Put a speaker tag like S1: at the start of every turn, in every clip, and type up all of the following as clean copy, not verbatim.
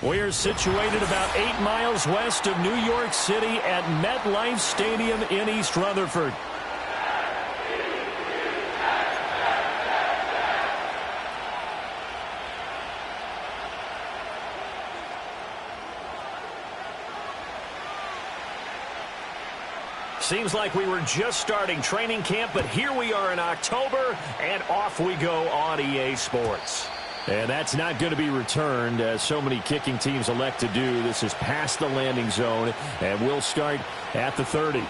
S1: We're situated about 8 miles west of New York City at MetLife Stadium in East Rutherford. Seems like we were just starting training camp, but here we are in October, and off we go on EA Sports. And that's not going to be returned, as so many kicking teams elect to do. This is past the landing zone, and we'll start at the 30.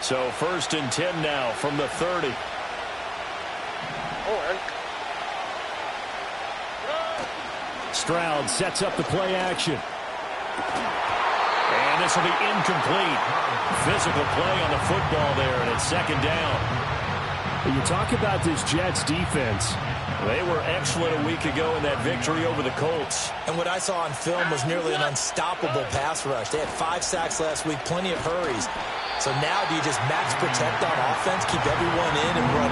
S1: So 1st and 10 now from the 30. Stroud sets up the play action. And this will be incomplete. Physical play on the football there, and it's 2nd down.
S2: When you talk about this Jets defense,
S1: they were excellent a week ago in that victory over the Colts.
S3: And what I saw on film was nearly an unstoppable pass rush. They had 5 sacks last week, plenty of hurries. So now do you just max protect on offense, keep everyone in and run,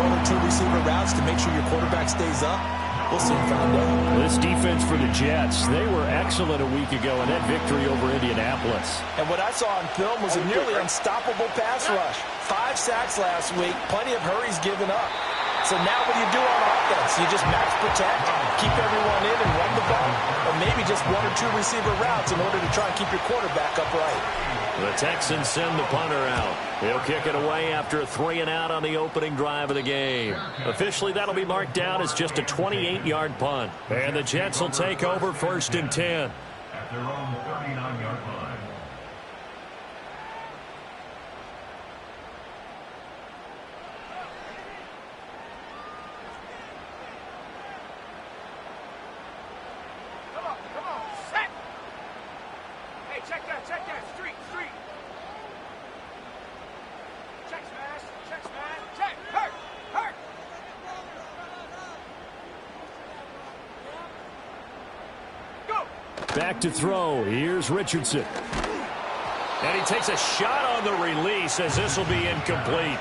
S3: 1 or 2 receiver routes to make sure your quarterback stays up? We'll soon find out.
S1: This defense for the Jets, they were excellent a week ago in that victory over Indianapolis.
S3: And what I saw on film was a nearly unstoppable pass rush. 5 sacks last week, plenty of hurries given up. So now what do you do on offense? You just max protect, keep everyone in and run the ball, or maybe just 1 or 2 receiver routes in order to try and keep your quarterback upright.
S1: The Texans send the punter out. He'll kick it away after a 3-and-out on the opening drive of the game. Officially, that'll be marked down as just a 28-yard punt. And the Jets will take over 1st and 10.
S4: At their own 39-yard line.
S1: Back to throw. Here's Richardson. And he takes a shot on the release as this will be incomplete.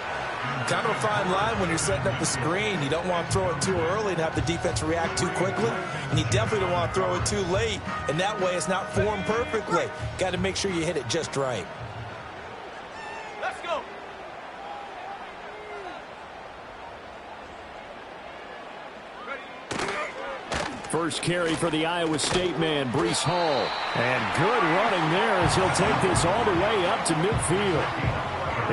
S3: Kind of a fine line when you're setting up the screen. You don't want to throw it too early and have the defense react too quickly. And you definitely don't want to throw it too late. And that way it's not formed perfectly. Got to make sure you hit it just right.
S5: Let's go.
S1: First carry for the Iowa State man, Breece Hall. And good running there as he'll take this all the way up to midfield.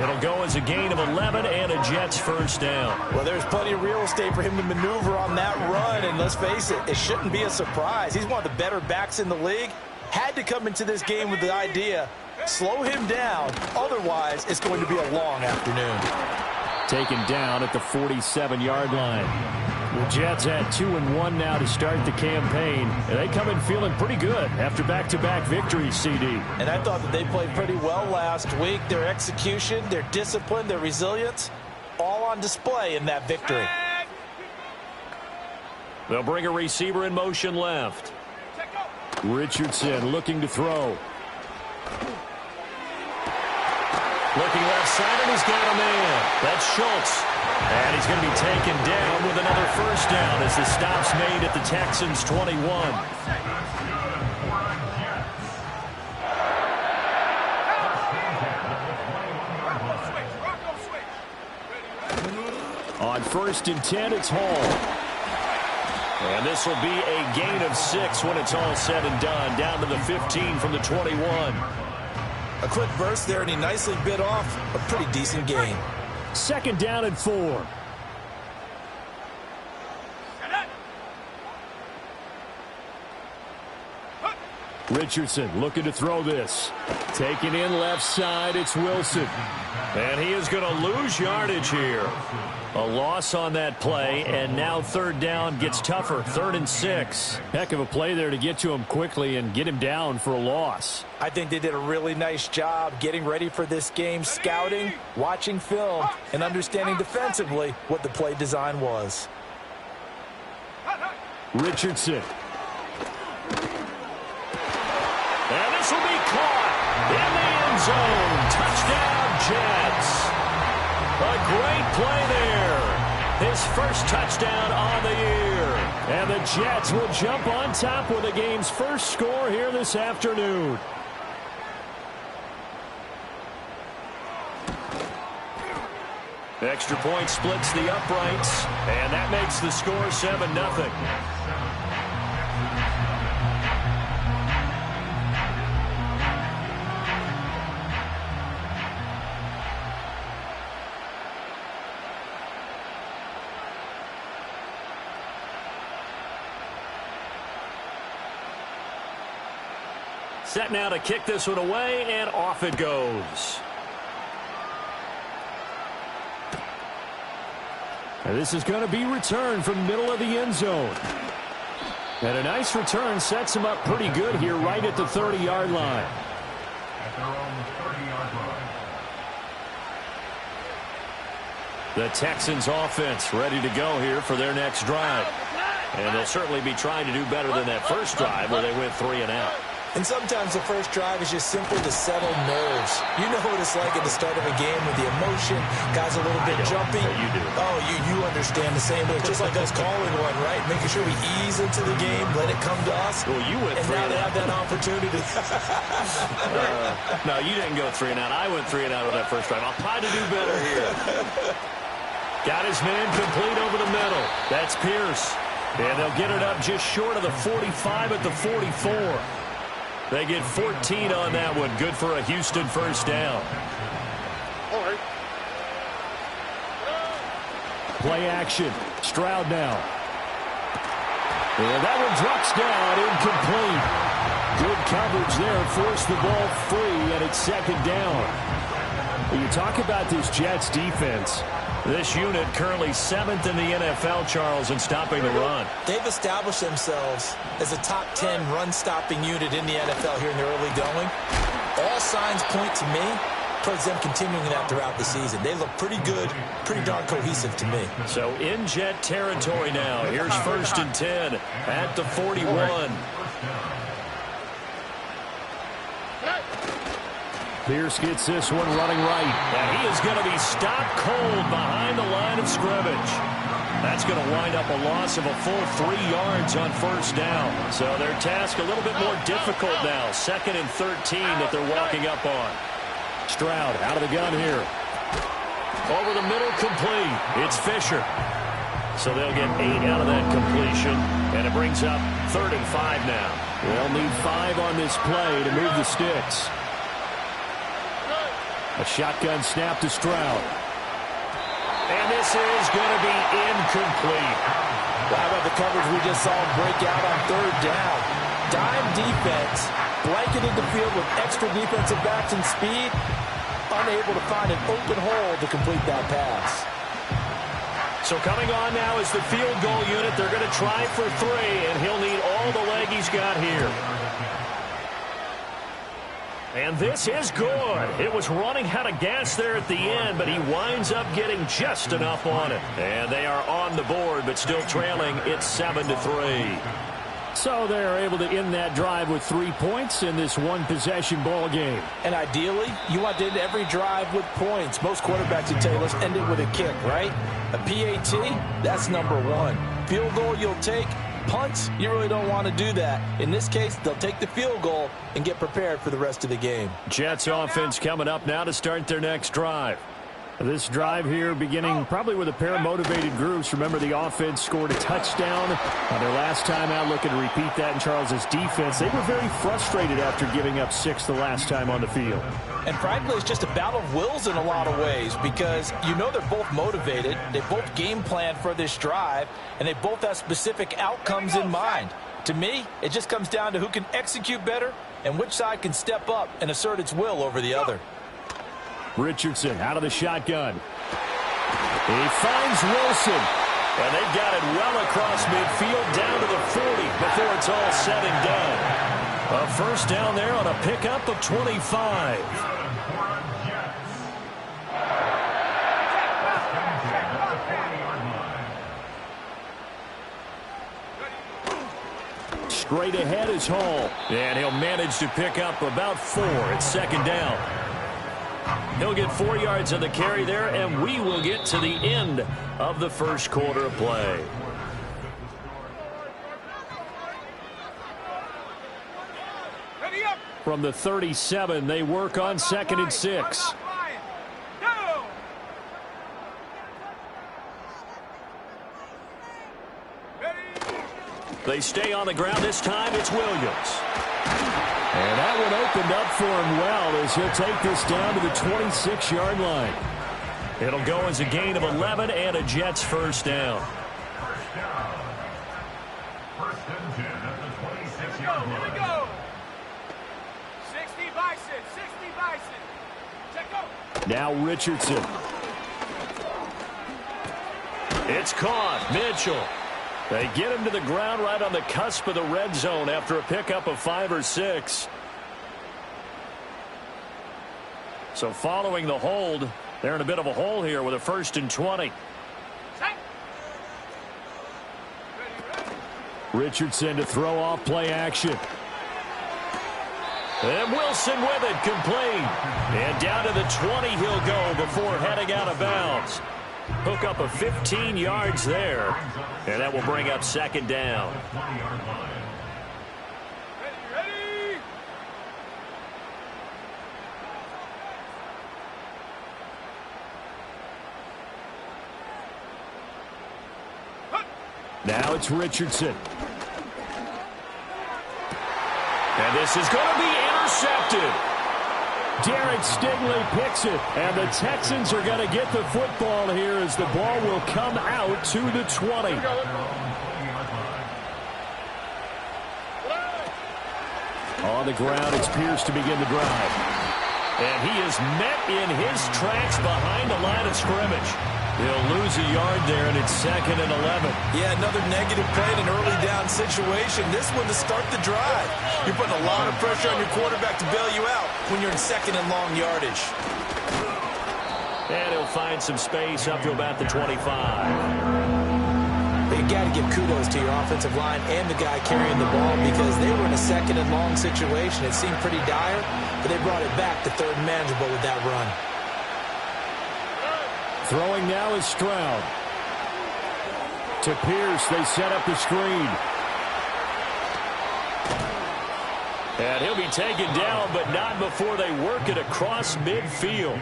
S1: It'll go as a gain of 11 and a Jets 1st down.
S3: Well, there's plenty of real estate for him to maneuver on that run. And let's face it, it shouldn't be a surprise. He's one of the better backs in the league. Had to come into this game with the idea, slow him down. Otherwise, it's going to be a long afternoon.
S1: Taken down at the 47-yard line. The Jets had 2-1 now to start the campaign. And they come in feeling pretty good after back-to-back victories, CD.
S3: And I thought that they played pretty well last week. Their execution, their discipline, their resilience, all on display in that victory.
S1: They'll bring a receiver in motion left. Richardson looking to throw. Looking left side, and he's got a man. That's Schultz. And he's going to be taken down with another 1st down as the stop's made at the Texans' 21. On 1st and 10, it's Hall. And this will be a gain of 6 when it's all said and done. Down to the 15 from the 21.
S3: A quick burst there, and he nicely bit off a pretty decent gain.
S1: 2nd down and 4. Richardson looking to throw this. Taken in left side, it's Wilson. And he is going to lose yardage here. A loss on that play, and now 3rd down gets tougher. 3rd and 6. Heck of a play there to get to him quickly and get him down for a loss.
S3: I think they did a really nice job getting ready for this game, scouting, watching film, and understanding defensively what the play design was.
S1: Richardson. And this will be caught zone. Touchdown, Jets. A great play there. His first touchdown on the year. And the Jets will jump on top with the game's first score here this afternoon. Extra point splits the uprights, and that makes the score 7-0. Set now to kick this one away, and off it goes. And this is going to be returned from the middle of the end zone. And a nice return sets him up pretty good here right at the 30-yard line.
S4: At their own 30-yard line.
S1: The Texans offense ready to go here for their next drive. And they'll certainly be trying to do better than that first drive where they went 3 and out.
S3: And sometimes the first drive is just simply to settle nerves. You know what it's like at the start of a game with the emotion. Guys a little bit jumpy.
S1: Yeah, you do.
S3: Oh, you understand the same way. It's just like us calling one, right? Making sure we ease into the game, let it come to us.
S1: Well, you went 3
S3: and now
S1: and
S3: they
S1: out.
S3: have that opportunity.
S1: No, you didn't go 3 and out. I went 3 and out on that first drive. I'll try to do better here. Got his man complete over the middle. That's Pierce. And they'll get it up just short of the 45 at the 44. They get 14 on that one. Good for a Houston first down. Play action. Stroud now. And that one drops down, incomplete. Good coverage there. Forced the ball free, and it's second down. You talk about this Jets defense. This unit currently 7th in the NFL, Charles, in stopping the run.
S3: They've established themselves as a top 10 run-stopping unit in the NFL here in the early going. All signs point to me towards them continuing that throughout the season. They look pretty good, pretty darn cohesive to me.
S1: So in Jet territory now. Here's 1st and 10 at the 41. Pierce gets this one running right. And he is going to be stopped cold behind the line of scrimmage. That's going to wind up a loss of a full 3 yards on first down. So their task a little bit more difficult now. 2nd and 13 that they're walking up on. Stroud out of the gun here. Over the middle, complete. It's Fisher. So they'll get 8 out of that completion. And it brings up 3rd and 5 now. They'll need 5 on this play to move the sticks. A shotgun snap to Stroud. And this is going to be incomplete.
S3: How about the coverage we just saw break out on 3rd down? Dime defense, blanketed the field with extra defensive backs and speed, unable to find an open hole to complete that pass.
S1: So coming on now is the field goal unit. They're going to try for 3, and he'll need all the leg he's got here. And this is good. It was running out of gas there at the end, but he winds up getting just enough on it. And they are on the board, but still trailing. It's 7-3. So they're able to end that drive with 3 points in this one-possession ball game.
S3: And ideally, you want to end every drive with points. Most quarterbacks would tell you, let's end it with a kick, right? A PAT, that's number 1. Field goal you'll take. Punts, you really don't want to do that. In this case, they'll take the field goal and get prepared for the rest of the game.
S1: Jets offense coming up now to start their next drive. This drive here beginning probably with a pair of motivated groups. Remember, the offense scored a touchdown on their last time out. Looking to repeat that in Charles's defense. They were very frustrated after giving up 6 the last time on the field.
S3: And frankly, it's just a battle of wills in a lot of ways because you know they're both motivated. They both game plan for this drive, and they both have specific outcomes in mind. To me, it just comes down to who can execute better and which side can step up and assert its will over the other.
S1: Richardson out of the shotgun. He finds Wilson. And they've got it well across midfield down to the 40 before it's all said and done. A first down there on a pickup of 25. Straight ahead is Hall. And he'll manage to pick up about 4 at second down. He'll get 4 yards on the carry there, and we will get to the end of the first quarter of play.
S2: From the 37, they work on 2nd and 6.
S1: They stay on the ground. This time it's Williams.
S2: And that one opened up for him well as he'll take this down to the 26-yard line.
S1: It'll go as a gain of 11 and a Jets first down.
S4: First and 10 at the 26-yard line. Here we go.
S5: 60 Bison, 60 Bison. Check go.
S2: Now Richardson.
S1: It's caught. Mitchell. They get him to the ground right on the cusp of the red zone after a pickup of 5 or 6. So following the hold, they're in a bit of a hole here with a 1st and 20.
S2: Richardson to throw off play action.
S1: And Wilson with it, complete. And down to the 20 he'll go before heading out of bounds. Hook up of 15 yards there, and that will bring up 2nd down.
S5: Ready.
S2: Now it's Richardson.
S1: And this is going to be intercepted.
S2: Derek Stingley picks it, and the Texans are going to get the football here as the ball will come out to the 20. On the ground, it's Pierce to begin the drive.
S1: And he is met in his tracks behind the line of scrimmage. He'll lose a yard there, and it's 2nd and 11.
S3: Yeah, another negative play in an early down situation. This one to start the drive. You're putting a lot of pressure on your quarterback to bail you out when you're in 2nd and long yardage.
S1: And he'll find some space up to about the 25.
S3: You got to give kudos to your offensive line and the guy carrying the ball because they were in a 2nd and long situation. It seemed pretty dire, but they brought it back to 3rd and manageable with that run.
S2: Throwing now is Stroud. To Pierce, they set up the screen.
S1: And he'll be taken down, but not before they work it across midfield.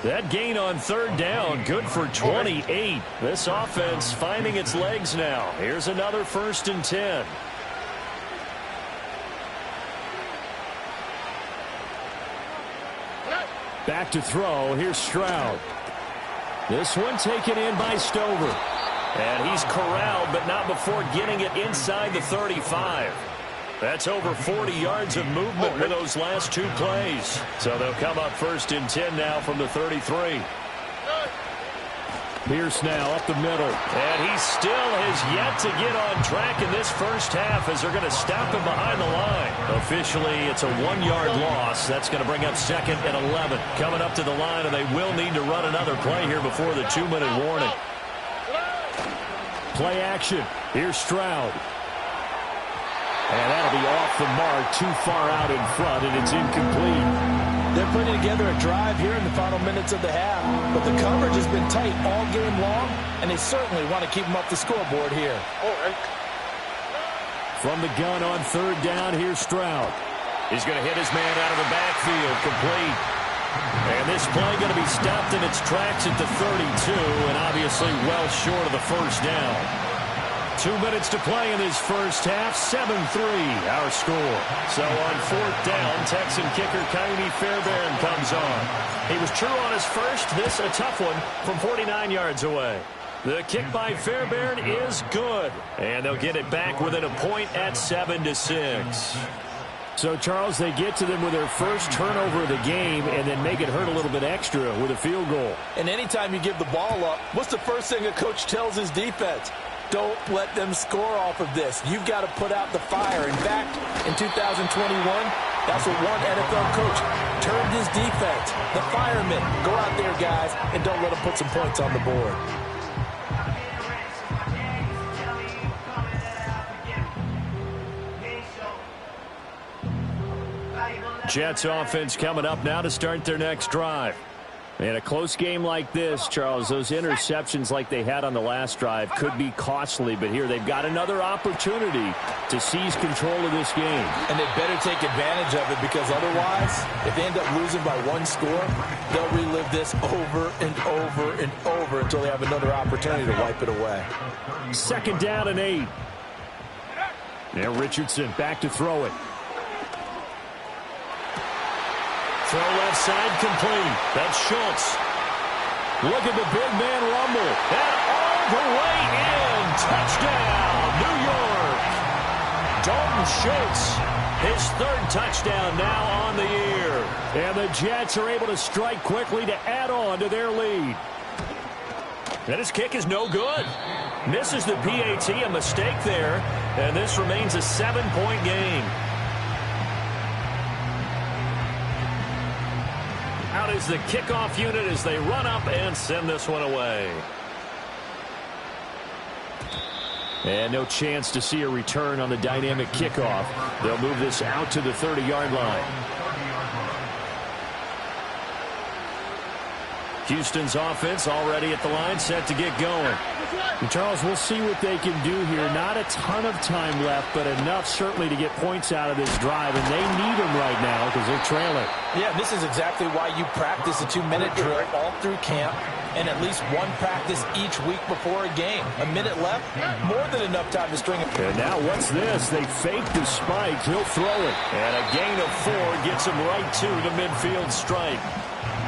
S1: That gain on 3rd down, good for 28. This offense finding its legs now. Here's another 1st and 10.
S2: Back to throw. Here's Stroud. This one taken in by Stover.
S1: And he's corralled, but not before getting it inside the 35. That's over 40 yards of movement with those last 2 plays. So they'll come up 1st and 10 now from the 33.
S2: Pierce now up the middle.
S1: And he still has yet to get on track in this first half as they're going to stop him behind the line. Officially, it's a 1-yard loss. That's going to bring up 2nd and 11. Coming up to the line, and they will need to run another play here before the 2-minute warning.
S2: Play action. Here's Stroud. And that'll be off the mark, too far out in front, and it's incomplete.
S3: They're putting together a drive here in the final minutes of the half, but the coverage has been tight all game long, and they certainly want to keep them up the scoreboard here.
S2: From the gun on 3rd down, here's Stroud.
S1: He's going to hit his man out of the backfield, complete. And this play going to be stopped in its tracks at the 32, and obviously well short of the 1st down. 2 minutes to play in this first half, 7-3 our score. So on 4th down, Texan kicker Kaimi Fairbairn comes on. He was true on his first, this a tough one from 49 yards away. The kick by Fairbairn is good, and they'll get it back within a point at 7-6.
S2: So, Charles, they get to them with their first turnover of the game and then make it hurt a little bit extra with a field goal.
S3: And anytime you give the ball up, what's the first thing a coach tells his defense? Don't let them score off of this. You've got to put out the fire. In fact, in 2021, that's what one NFL coach turned his defense. The firemen. Go out there, guys, and don't let them put some points on the board.
S1: Jets offense coming up now to start their next drive.
S2: In a close game like this, Charles, those interceptions like they had on the last drive could be costly, but here they've got another opportunity to seize control of this game.
S3: And they better take advantage of it, because otherwise, if they end up losing by one score, they'll relive this over and over and over until they have another opportunity to wipe it away.
S2: 2nd down and 8. Now Richardson back to throw it.
S1: Throw left side complete. That's Schultz.
S2: Look at the big man rumble.
S1: And all the way in. Touchdown, New York. Dalton Schultz, his 3rd touchdown now on the year.
S2: And the Jets are able to strike quickly to add on to their lead.
S1: And his kick is no good. Misses the PAT, a mistake there. And this remains a 7-point game. Out is the kickoff unit as they run up and send this one away.
S2: And no chance to see a return on the dynamic kickoff. They'll move this out to the 30-yard line. Houston's offense already at the line, set to get going. And Charles, we'll see what they can do here. Not a ton of time left, but enough certainly to get points out of this drive, and they need them right now because they're trailing.
S3: Yeah, this is exactly why you practice a 2-minute drill all through camp, and at least one practice each week before a game. A minute left, more than enough time to string it.
S2: And now what's this? They fake the spike. He'll throw it.
S1: And a gain of 4 gets him right to the midfield stripe.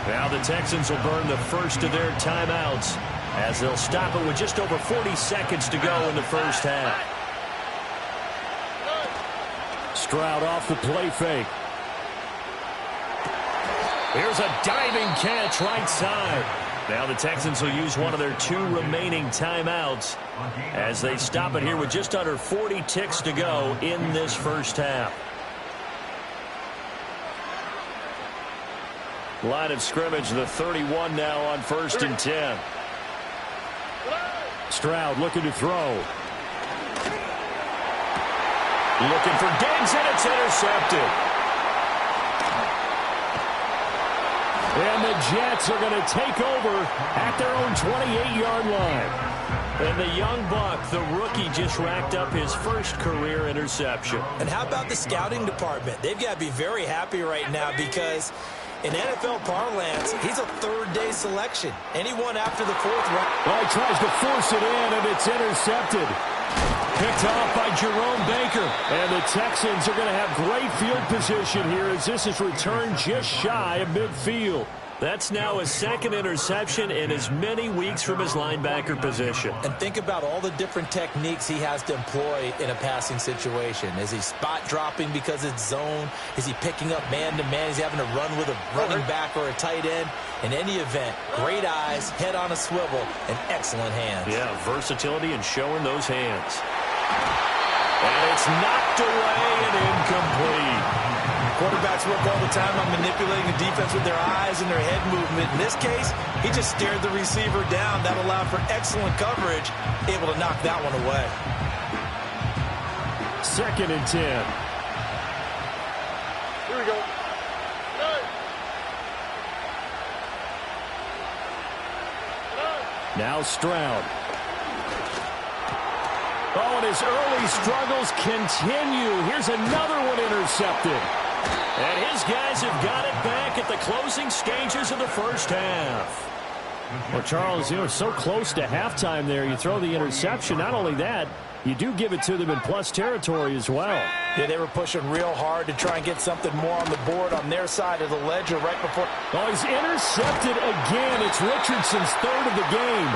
S1: Now the Texans will burn the first of their timeouts as they'll stop it with just over 40 seconds to go in the first half.
S2: Stroud off the play fake.
S1: Here's a diving catch right side. Now the Texans will use one of their 2 remaining timeouts as they stop it here with just under 40 ticks to go in this first half. Line of scrimmage, the 31 now on 1st and 10.
S2: Stroud looking to throw.
S1: Looking for Diggs, and it's intercepted.
S2: And the Jets are going to take over at their own 28-yard line.
S1: And the young buck, the rookie, just racked up his first career interception.
S3: And how about the scouting department? They've got to be very happy right now because in NFL parlance, he's a 3rd-day selection. Anyone after the 4th round.
S2: Well, he tries to force it in, and it's intercepted. Picked off by Jerome Baker. And the Texans are going to have great field position here as this is returned just shy of midfield.
S1: That's now his 2nd interception in as many weeks from his linebacker position.
S3: And think about all the different techniques he has to employ in a passing situation. Is he spot dropping because it's zone? Is he picking up man-to-man? Is he having to run with a running back or a tight end? In any event, great eyes, head on a swivel, and excellent hands.
S1: Yeah, versatility and showing those hands. And it's knocked away and incomplete.
S3: Quarterbacks work all the time on manipulating the defense with their eyes and their head movement. In this case, he just stared the receiver down. That allowed for excellent coverage, able to knock that one away.
S2: 2nd and 10.
S5: Here we go.
S2: Now Stroud. Oh, and his early struggles continue. Here's another one intercepted.
S1: And his guys have got it back at the closing stages of the first half.
S2: Well, Charles, so close to halftime there. You throw the interception. Not only that, you do give it to them in plus territory as well.
S3: Yeah, they were pushing real hard to try and get something more on the board on their side of the ledger right before.
S2: Oh, he's intercepted again. It's Richardson's 3rd of the game.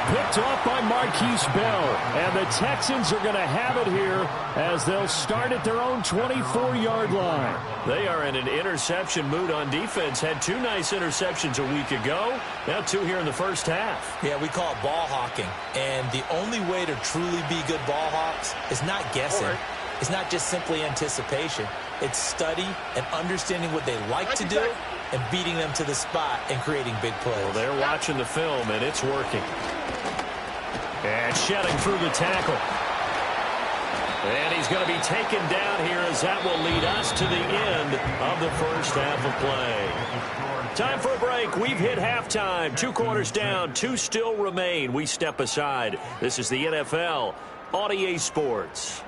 S2: Picked off by Marquise Bell. And the Texans are going to have it here as they'll start at their own 24-yard line.
S1: They are in an interception mood on defense. Had 2 nice interceptions a week ago. Now 2 here in the first half.
S3: Yeah, we call it ball hawking. And the only way to truly be good ball hawks is not guessing. It's not just simply anticipation. It's study and understanding what they like to do and beating them to the spot and creating big plays.
S1: Well, they're watching the film, and it's working. And shedding through the tackle. And he's going to be taken down here as that will lead us to the end of of the first half of play. Time for a break. We've hit halftime. 2 quarters down. 2 still remain. We step aside. This is the NFL on EA Sports.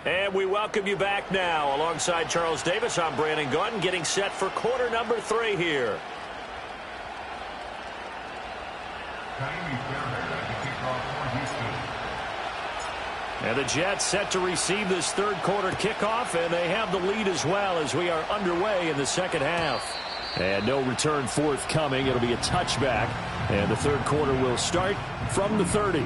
S1: And we welcome you back now. Alongside Charles Davis, I'm Brandon Gaudin, getting set for quarter number 3 here. And the Jets set to receive this third quarter kickoff, and they have the lead as well as we are underway in the second half.
S2: And no return forthcoming. It'll be a touchback, and the third quarter will start from the 30.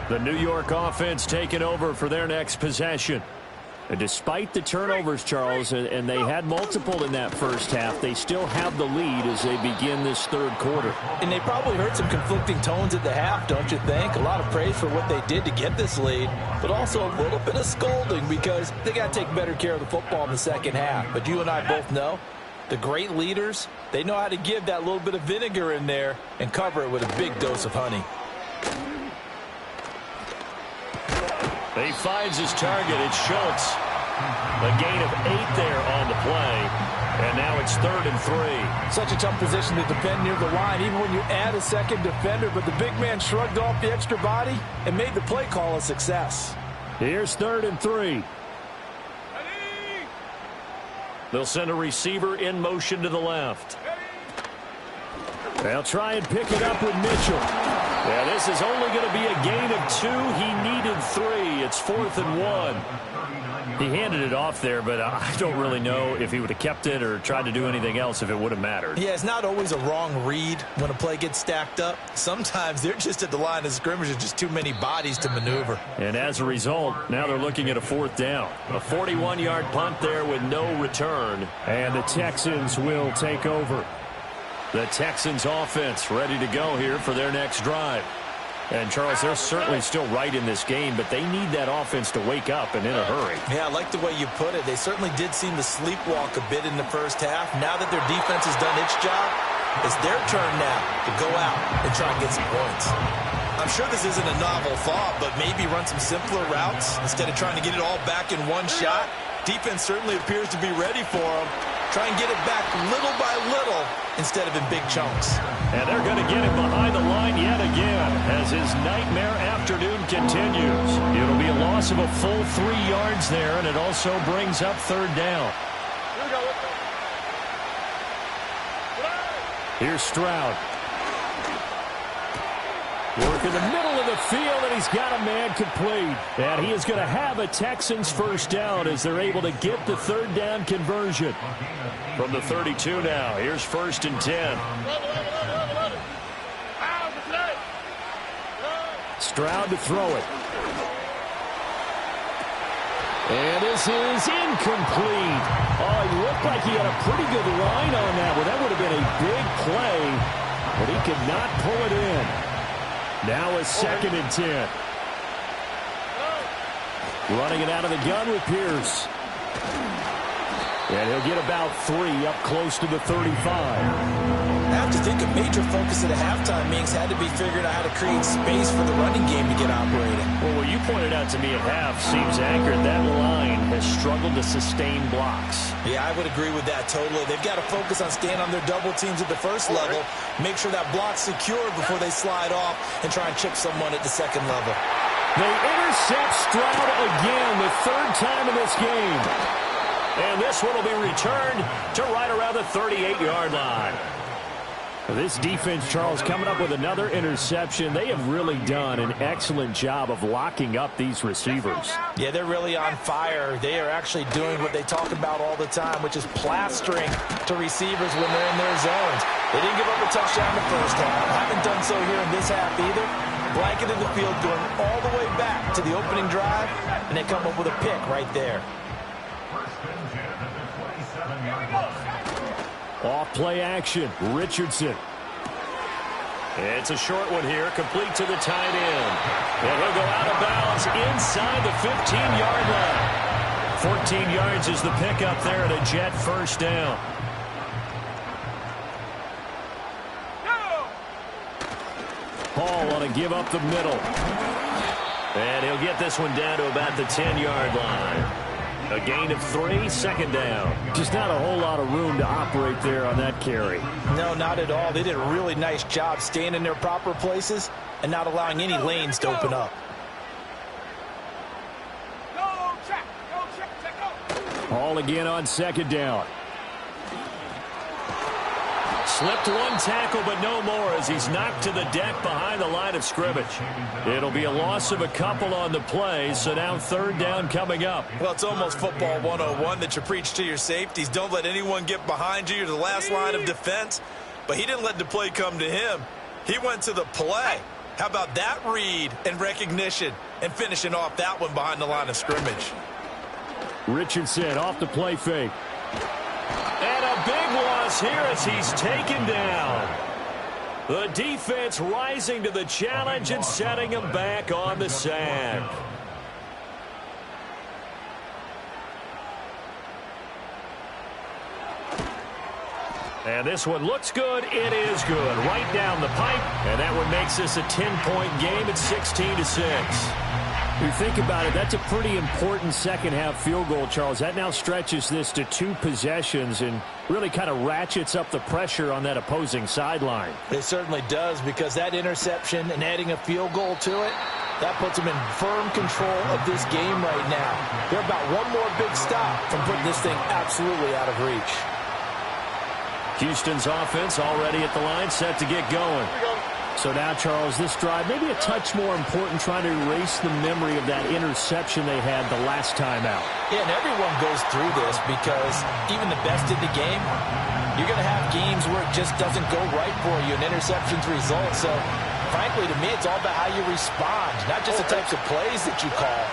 S2: The New York offense taking over for their next possession. And despite the turnovers, Charles, and they had multiple in that first half, they still have the lead as they begin this third quarter.
S3: And they probably heard some conflicting tones at the half, don't you think? A lot of praise for what they did to get this lead, but also a little bit of scolding because they got to take better care of the football in the second half. But you and I both know the great leaders, they know how to give that little bit of vinegar in there and cover it with a big dose of honey.
S1: He finds his target. It's Schultz. A gain of 8 there on the play. And now it's 3rd and 3.
S3: Such a tough position to defend near the line, even when you add a second defender. But the big man shrugged off the extra body and made the play call a success.
S2: Here's 3rd and 3.
S5: Ready?
S1: They'll send a receiver in motion to the left.
S2: They'll try and pick it up with Mitchell.
S1: Yeah, this is only going to be a gain of 2. He needed 3. It's 4th and 1.
S2: He handed it off there, but I don't really know if he would have kept it or tried to do anything else if it would have mattered.
S3: Yeah, it's not always a wrong read when a play gets stacked up. Sometimes they're just at the line of scrimmage with just too many bodies to maneuver.
S2: And as a result, now they're looking at a 4th down.
S1: A 41-yard punt there with no return.
S2: And the Texans will take over.
S1: The Texans offense ready to go here for their next drive.
S2: And, Charles, they're certainly still right in this game, but they need that offense to wake up and in a hurry.
S3: Yeah, I like the way you put it. They certainly did seem to sleepwalk a bit in the first half. Now that their defense has done its job, it's their turn now to go out and try and get some points. I'm sure this isn't a novel thought, but maybe run some simpler routes instead of trying to get it all back in one shot. Defense certainly appears to be ready for them. Try and get it back little by little instead of in big chunks.
S1: And they're going to get him behind the line yet again as his nightmare afternoon continues. It'll be a loss of a full 3 yards there, and it also brings up 3rd down.
S2: Here's Stroud. Work in the middle of the field, and he's got a man complete. And he is going to have a Texans first down as they're able to get the 3rd down conversion.
S1: From the 32 now, here's 1st and 10.
S2: Stroud to throw it. And this is incomplete. Oh, he looked like he had a pretty good line on that one. That would have been a big play, but he could not pull it in. Now a 2nd and 10. Running it out of the gun with Pierce. And he'll get about 3 up close to the 35.
S3: I have to think a major focus at a halftime means had to be figuring out how to create space for the running game to get operating.
S1: Well, what you pointed out to me at half seems accurate. That line has struggled to sustain blocks.
S3: Yeah, I would agree with that totally. They've got to focus on staying on their double teams at the first level, make sure that block's secure before they slide off and try and chip someone at the second level.
S2: They intercept Stroud again, the 3rd time in this game.
S1: And this one will be returned to right around the 38-yard line.
S2: This defense, Charles, coming up with another interception. They have really done an excellent job of locking up these receivers.
S3: Yeah, they're really on fire. They are actually doing what they talk about all the time, which is plastering to receivers when they're in their zones. They didn't give up a touchdown in the first half. Haven't done so here in this half either. Blanketed the field going all the way back to the opening drive, and they come up with a pick right there.
S2: Off play action, Richardson.
S1: It's a short one here, complete to the tight end. And he'll go out of bounds inside the 15-yard line. 14 yards is the pickup there at a Jet first down.
S2: Hall on a give up the middle.
S1: And he'll get this one down to about the 10-yard line. A gain of 3, second down.
S2: Just not a whole lot of room to operate there on that carry.
S3: No, not at all. They did a really nice job staying in their proper places and not allowing any lanes to open up.
S5: Go check, go.
S2: Hall again on second down.
S1: Slipped one tackle, but no more as he's knocked to the deck behind the line of scrimmage. It'll be a loss of a couple on the play, so now third down coming up.
S3: Well, it's almost football 101 that you preach to your safeties. Don't let anyone get behind you. You're the last line of defense. But he didn't let the play come to him. He went to the play. How about that read and recognition and finishing off that one behind the line of scrimmage?
S2: Richardson off the play fake.
S1: And a big loss here as he's taken down. The defense rising to the challenge and setting him back on the sack. And this one looks good. It is good. Right down the pipe. And that one makes this a 10-point game at 16-6.
S2: If you think about it, that's a pretty important second-half field goal, Charles. That now stretches this to 2 possessions and really kind of ratchets up the pressure on that opposing sideline.
S3: It certainly does, because that interception and adding a field goal to it, that puts them in firm control of this game right now. They're about one more big stop from putting this thing absolutely out of reach.
S1: Houston's offense already at the line, set to get going.
S2: So now, Charles, this drive maybe a touch more important, trying to erase the memory of that interception they had the last time out.
S3: Yeah, and everyone goes through this because even the best in the game, you're going to have games where it just doesn't go right for you, and interceptions result. So, frankly, to me, it's all about how you respond, not just the types of plays that you call,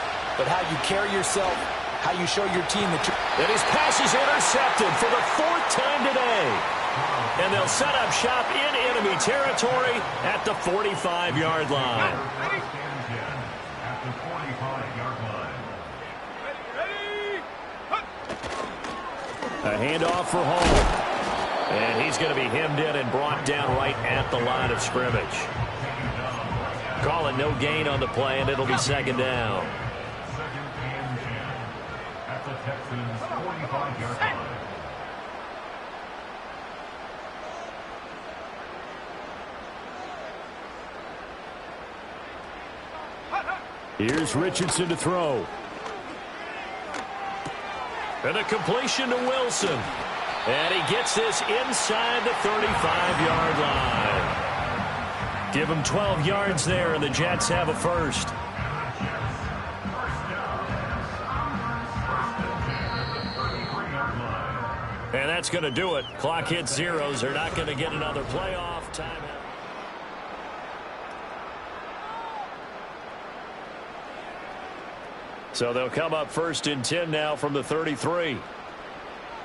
S3: but how you carry yourself, how you show your team that you're...
S1: And his pass is intercepted for the 4th time today. And they'll set up shop in enemy territory at the 45-yard line.
S4: At the 45-yard line.
S5: Ready?
S2: A handoff for Hall.
S1: And he's going to be hemmed in and brought down right at the line of scrimmage. Calling no gain on the play, and it'll be second down.
S4: Second and 10 at the Texans' 45-yard line.
S2: Here's Richardson to throw.
S1: And a completion to Wilson. And he gets this inside the 35-yard line. Give him 12 yards there, and the Jets have a first. And that's going to do it. Clock hits zeros. They're not going to get another playoff timeout. So they'll come up 1st and 10 now from the 33.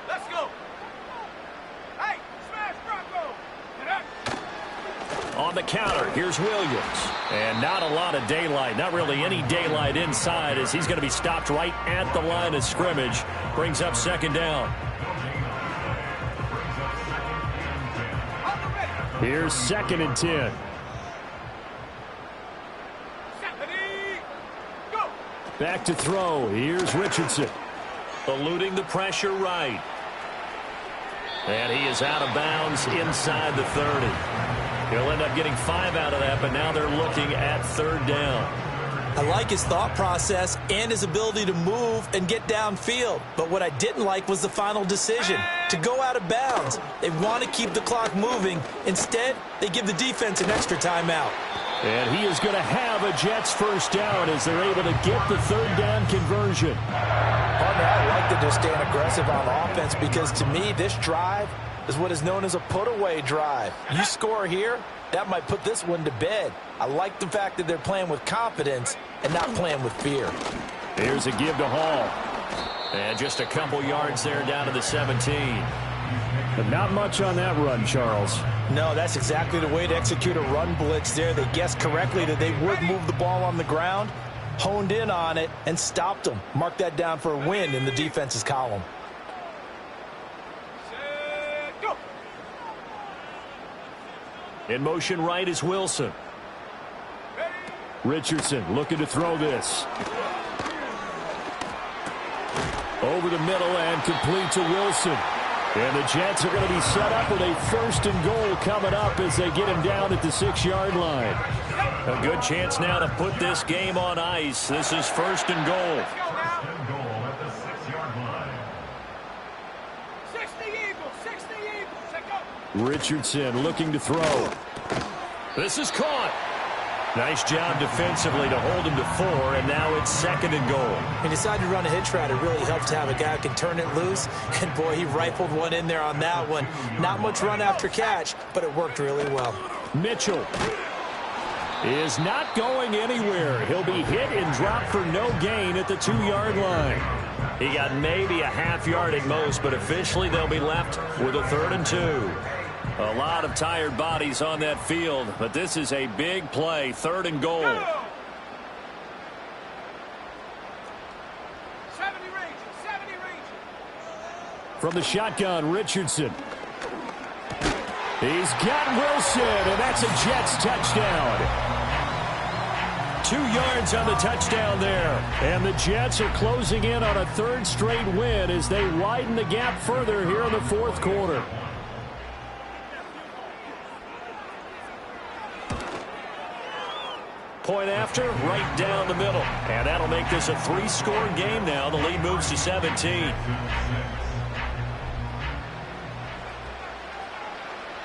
S5: Let's go. Hey, smash Bronco. Get up.
S1: On the counter, here's Williams. And not a lot of daylight, not really any daylight inside, as he's going to be stopped right at the line of scrimmage. Brings up second down.
S2: Here's 2nd and 10. Back to throw. Here's Richardson.
S1: Eluding the pressure right. And he is out of bounds inside the 30. He'll end up getting 5 out of that, but now they're looking at third down.
S3: I like his thought process and his ability to move and get downfield. But what I didn't like was the final decision, to go out of bounds. They want to keep the clock moving. Instead, they give the defense an extra timeout.
S2: And he is going to have a Jets first down as they're able to get the third down conversion.
S3: Partner, I like that they're staying aggressive on offense, because to me, this drive is what is known as a put-away drive. You score here, that might put this one to bed. I like the fact that they're playing with confidence and not playing with fear.
S2: Here's a give to Hall.
S1: And just a couple yards there down to the 17.
S2: But not much on that run, Charles.
S3: No, that's exactly the way to execute a run blitz there. They guessed correctly that they would move the ball on the ground, honed in on it, and stopped them. Mark that down for a win in the defense's column.
S5: Set, go.
S1: In motion right is Wilson.
S2: Richardson looking to throw this. Over the middle and complete to Wilson. And the Jets are going to be set up with a 1st and goal coming up as they get him down at the 6-yard line.
S1: A good chance now to put this game on ice. This is 1st and goal.
S4: First and goal at the 6-yard line.
S5: 60 Eagles, 60 Eagles. Check out.
S2: Richardson looking to throw.
S1: This is caught. Nice job defensively to hold him to 4, and now it's 2nd and goal.
S3: He decided to run a hitch route. It really helped to have a guy who can turn it loose. And, boy, he rifled one in there on that one. Not much run after catch, but it worked really well.
S2: Mitchell is not going anywhere. He'll be hit and dropped for no gain at the 2-yard line.
S1: He got maybe a half yard at most, but officially they'll be left with a 3rd and 2. A lot of tired bodies on that field, but this is a big play. 3rd and goal.
S5: 70 Rangers, 70 Rangers.
S2: From the shotgun, Richardson. He's got Wilson, and that's a Jets touchdown.
S1: 2 yards on the touchdown there.
S2: And the Jets are closing in on a 3rd straight win as they widen the gap further here in the 4th quarter.
S1: Point after, right down the middle. And that'll make this a 3-score game now. The lead moves to 17.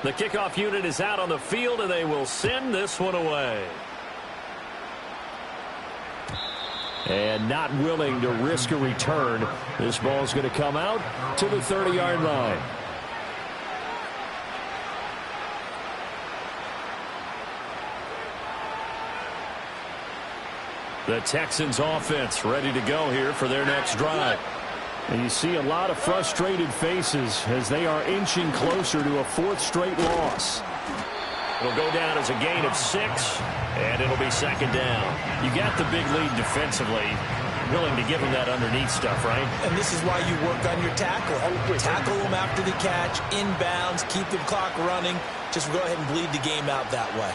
S1: The kickoff unit is out on the field, and they will send this one away.
S2: And not willing to risk a return. This ball's going to come out to the 30-yard line.
S1: The Texans offense ready to go here for their next drive.
S2: And you see a lot of frustrated faces as they are inching closer to a 4th straight loss.
S1: It'll go down as a gain of 6, and it'll be 2nd down. You got the big lead defensively. Willing to give them that underneath stuff, right?
S3: And this is why you work on your tackle. Tackle them after the catch, inbounds, keep the clock running. Just go ahead and bleed the game out that way.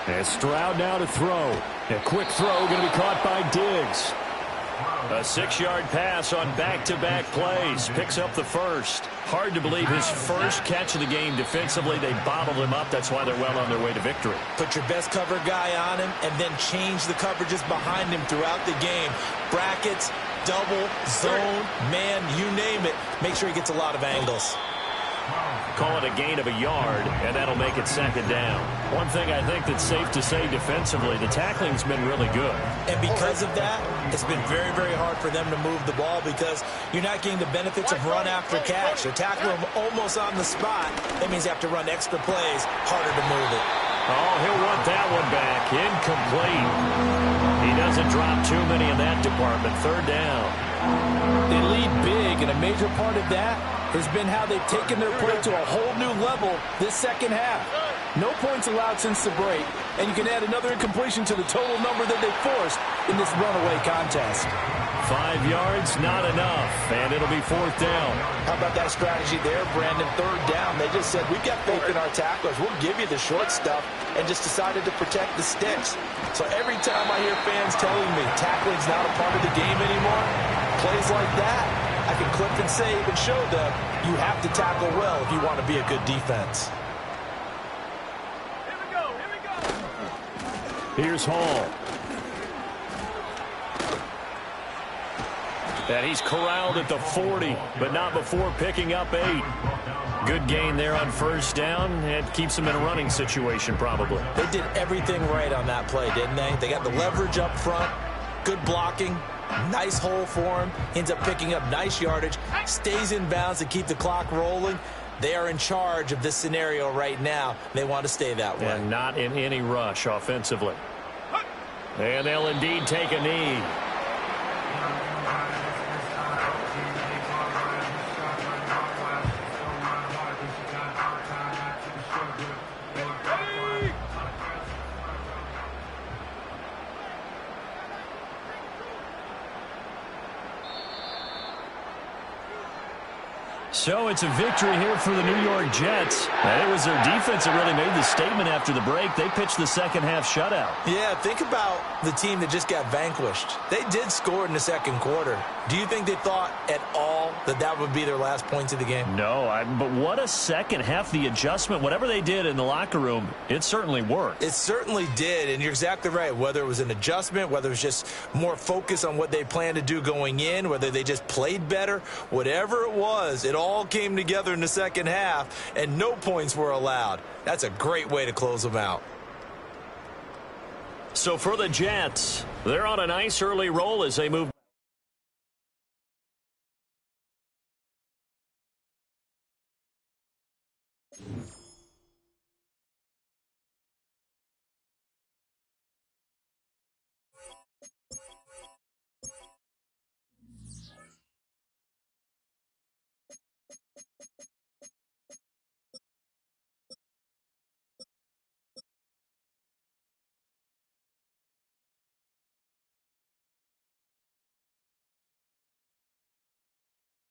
S2: And Stroud now to throw. A quick throw going to be caught by Diggs.
S1: A 6-yard pass on back-to-back plays. Picks up the 1st. Hard to believe his first catch of the game defensively. They bottled him up. That's why they're well on their way to victory.
S3: Put your best cover guy on him and then change the coverages behind him throughout the game. Brackets, double, zone, man, you name it. Make sure he gets a lot of angles.
S1: Call it a gain of a yard, and that'll make it 2nd down. One thing I think that's safe to say defensively, the tackling's been really good.
S3: And because of that, it's been very, very hard for them to move the ball because you're not getting the benefits of run after catch. They're tackling him almost on the spot. That means you have to run extra plays, harder to move it.
S1: Oh, he'll want that one back. Incomplete. He doesn't drop too many in that department. 3rd down.
S3: They lead big, and a major part of that has been how they've taken their play to a whole new level this 2nd half. No points allowed since the break, and you can add another incompletion to the total number that they forced in this runaway contest.
S1: 5 yards, not enough, and it'll be 4th down.
S3: How about that strategy there, Brandon? 3rd down. They just said, we've got faith in our tacklers. We'll give you the short stuff, and just decided to protect the sticks. So every time I hear fans telling me tackling's not a part of the game anymore, plays like that, I can clip and save and show them you have to tackle well if you want to be a good defense.
S5: Here we go, here we go.
S2: Here's Hall.
S1: And he's corralled at the 40, but not before picking up 8. Good gain there on 1st down. It keeps them in a running situation probably.
S3: They did everything right on that play, didn't they? They got the leverage up front, good blocking, nice hole for him. Ends up picking up nice yardage, stays in bounds to keep the clock rolling. They are in charge of this scenario right now. They want to stay that way.
S1: And not in any rush offensively. And they'll indeed take a knee.
S2: So it's a victory here for the New York Jets. And it was their defense that really made the statement after the break. They pitched the second half shutout.
S3: Yeah, think about the team that just got vanquished. They did score in the second quarter. Do you think they thought at all that that would be their last points of the game?
S2: No, but what a second half. The adjustment, whatever they did in the locker room, it certainly worked.
S3: It certainly did, and you're exactly right. Whether it was an adjustment, whether it was just more focus on what they planned to do going in, whether they just played better, whatever it was, it all came together in the second half, and no points were allowed. That's a great way to close them out.
S1: So for the Jets, they're on a nice early roll as they move.